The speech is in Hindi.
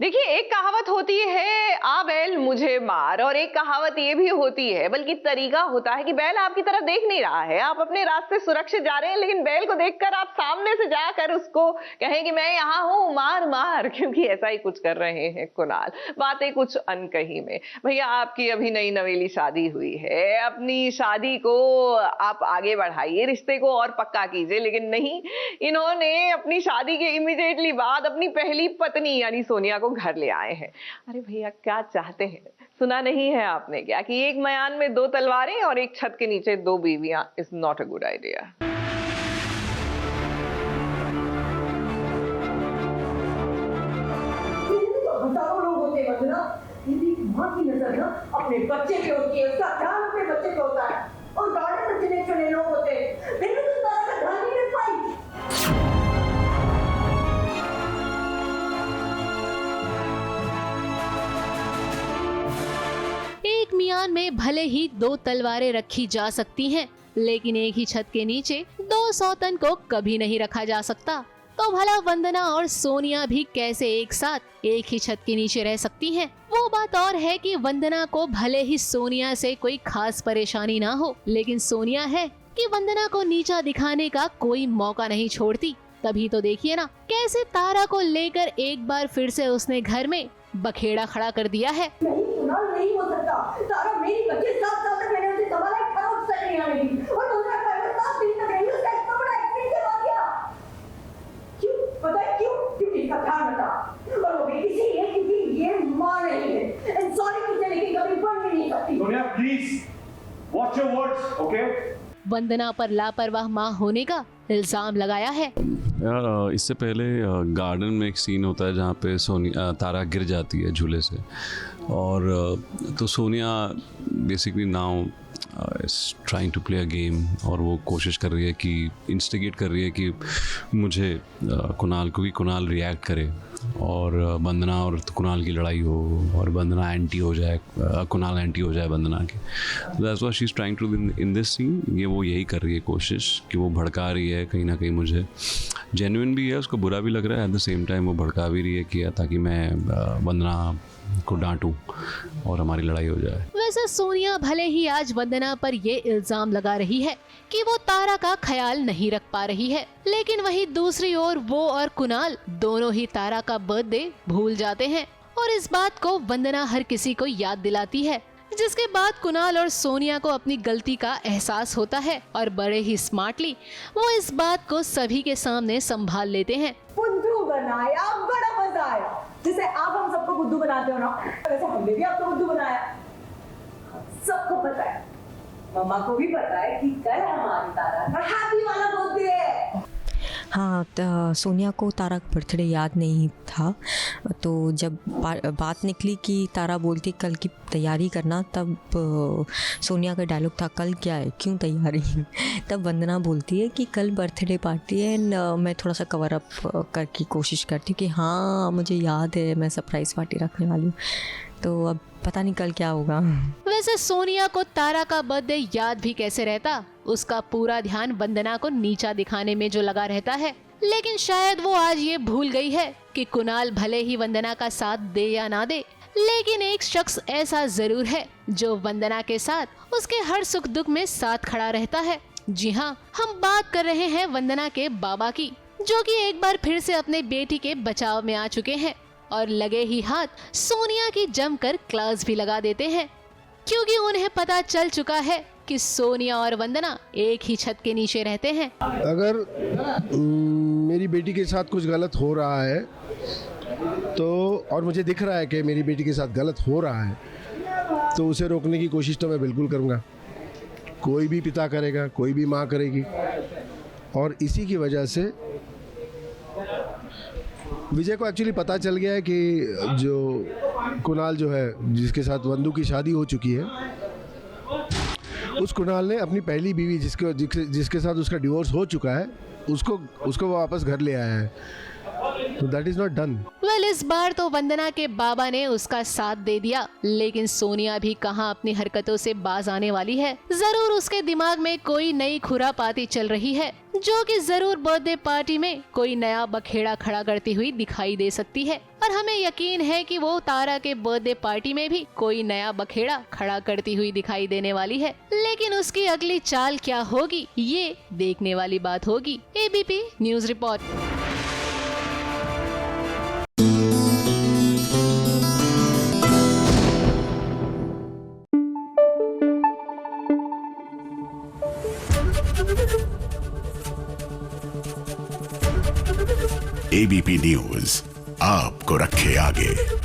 देखिए, एक कहावत होती है आ बैल मुझे मार, और एक कहावत ये भी होती है, बल्कि तरीका होता है कि बैल आपकी तरफ देख नहीं रहा है, आप अपने रास्ते सुरक्षित जा रहे हैं, लेकिन बैल को देखकर आप सामने से जाकर उसको कहें कि मैं यहाँ हूँ, मार मार। क्योंकि ऐसा ही कुछ कर रहे हैं कुणाल। बातें कुछ अनकही में। भैया, आपकी अभी नई नवेली शादी हुई है, अपनी शादी को आप आगे बढ़ाइए, रिश्ते को और पक्का कीजिए, लेकिन नहीं, इन्होंने अपनी शादी के इमीडिएटली बाद अपनी पहली पत्नी यानी सोनिया को घर ले आए हैं। अरे भैया, क्या चाहते हैं? सुना नहीं है आपने क्या कि एक मयान में दो तलवारें और एक छत के नीचे दो बीवियां is not a good idea. हजारों लोग होते हैं वंदना, यदि माँ की नजर ना अपने बच्चे पे होती है, उसका ध्यान अपने बच्चे पे होता है, और गार्डन में चुने चुने लोग होते हैं, फिर भी तुम तारा का ध्यान नहीं रख पाई। एक मियान में भले ही दो तलवारें रखी जा सकती हैं, लेकिन एक ही छत के नीचे दो सौतन को कभी नहीं रखा जा सकता। तो भला वंदना और सोनिया भी कैसे एक साथ एक ही छत के नीचे रह सकती हैं? वो बात और है कि वंदना को भले ही सोनिया से कोई खास परेशानी ना हो, लेकिन सोनिया है कि वंदना को नीचा दिखाने का कोई मौका नहीं छोड़ती। तभी तो देखिए ना, कैसे तारा को लेकर एक बार फिर से उसने घर में बखेड़ा खड़ा कर दिया है। नहीं सुना, नहीं हो सकता। तारा मेरी बच्चे 7 साल तक मैंने उसे संभाला, एक खरोच तक नहीं आने दी, और दूसरा ड्राइवर 7 दिन तक रही, उसका इतना बड़ा एक्सीडेंट करवा दिया। क्यों? पता है क्यों? क्योंकि इसका ध्यान रखा, और वो भी इसीलिए क्योंकि ये माँ नहीं है। एंड सॉरी टू से, लेकिन कभी बन भी नहीं सकती। Sonia, please watch your words, okay? Vandana पर लापरवाह माँ होने का इल्जाम लगाया है। यार, इससे पहले गार्डन में एक सीन होता है जहाँ पे तारा गिर जाती है झूले से, और तो Sonia basically now is trying to play a game, और वो कोशिश कर रही है कि इंस्टिगेट कर रही है कि मुझे कुणाल को, कि कुणाल रिएक्ट करे और वंदना और कुणाल की लड़ाई हो, और वंदना एंटी हो जाए, कुणाल एंटी हो जाए वंदना के। That's what she is trying to in this scene. ये वो यही कर रही है कोशिश कि वो भड़का रही है कहीं ना कहीं, मुझे जेन्युइन भी है, उसको बुरा भी लग रहा है, एट द सेम टाइम वो भड़का भी रही है कि ताकि मैं वंदना को डांटूं और हमारी लड़ाई हो जाए। वैसे सोनिया भले ही आज वंदना पर ये इल्जाम लगा रही है कि वो तारा का ख्याल नहीं रख पा रही है, लेकिन वहीं दूसरी ओर वो और कुणाल दोनों ही तारा का बर्थडे भूल जाते हैं, और इस बात को वंदना हर किसी को याद दिलाती है, जिसके बाद कुणाल और सोनिया को अपनी गलती का एहसास होता है, और बड़े ही स्मार्टली वो इस बात को सभी के सामने संभाल लेते हैं। बुद्धू बनाया, बड़ा मजा आया। जैसे आप हम सबको बुद्धू बनाते हो ना, वैसे हमने भी आपको बुद्धू बनाया। सबको पता है, मम्मा को भी पता है कि कल हमारी तारा का हैप्पी वाला बर्थडे है। हाँ, सोनिया को तारा का बर्थडे याद नहीं था, तो जब बात निकली कि तारा बोलती कल की तैयारी करना, तब सोनिया का डायलॉग था कल क्या है, क्यों तैयारी? तब वंदना बोलती है कि कल बर्थडे पार्टी है, मैं थोड़ा सा कवर अप करके कोशिश करती हूँ कि हाँ मुझे याद है, मैं सरप्राइज़ पार्टी रखने वाली हूँ, तो अब पता नहीं कल क्या होगा। वैसे सोनिया को तारा का बर्थडे याद भी कैसे रहता, उसका पूरा ध्यान वंदना को नीचा दिखाने में जो लगा रहता है, लेकिन शायद वो आज ये भूल गई है कि कुणाल भले ही वंदना का साथ दे या ना दे, लेकिन एक शख्स ऐसा जरूर है जो वंदना के साथ उसके हर सुख दुख में साथ खड़ा रहता है। जी हाँ, हम बात कर रहे हैं वंदना के बाबा की, जो कि एक बार फिर से अपने बेटी के बचाव में आ चुके हैं, और लगे ही हाथ सोनिया की जमकर क्लास भी लगा देते हैं, क्योंकि उन्हें पता चल चुका है कि सोनिया और वंदना एक ही छत के नीचे रहते हैं। अगर मेरी बेटी के साथ कुछ गलत हो रहा है तो, और मुझे दिख रहा है कि मेरी बेटी के साथ गलत हो रहा है, तो उसे रोकने की कोशिश तो मैं बिल्कुल करूँगा। कोई भी पिता करेगा, कोई भी माँ करेगी, और इसी की वजह से विजय को एक्चुअली पता चल गया है कि जो कुणाल जो है, जिसके साथ वंदू की शादी हो चुकी है, उस कुणाल ने अपनी पहली बीवी जिसके साथ उसका डिवोर्स हो चुका है, उसको वापस घर ले आया है। So that is not done. Well इस बार तो वंदना के बाबा ने उसका साथ दे दिया, लेकिन सोनिया भी कहां अपनी हरकतों से बाज आने वाली है। जरूर उसके दिमाग में कोई नई खुरापाती चल रही है, जो कि जरूर बर्थडे पार्टी में कोई नया बखेड़ा खड़ा करती हुई दिखाई दे सकती है। और हमें यकीन है कि वो तारा के बर्थडे पार्टी में भी कोई नया बखेड़ा खड़ा करती हुई दिखाई देने वाली है। लेकिन उसकी अगली चाल क्या होगी, ये देखने वाली बात होगी। ABP news report. ABP news आपको रखे आगे।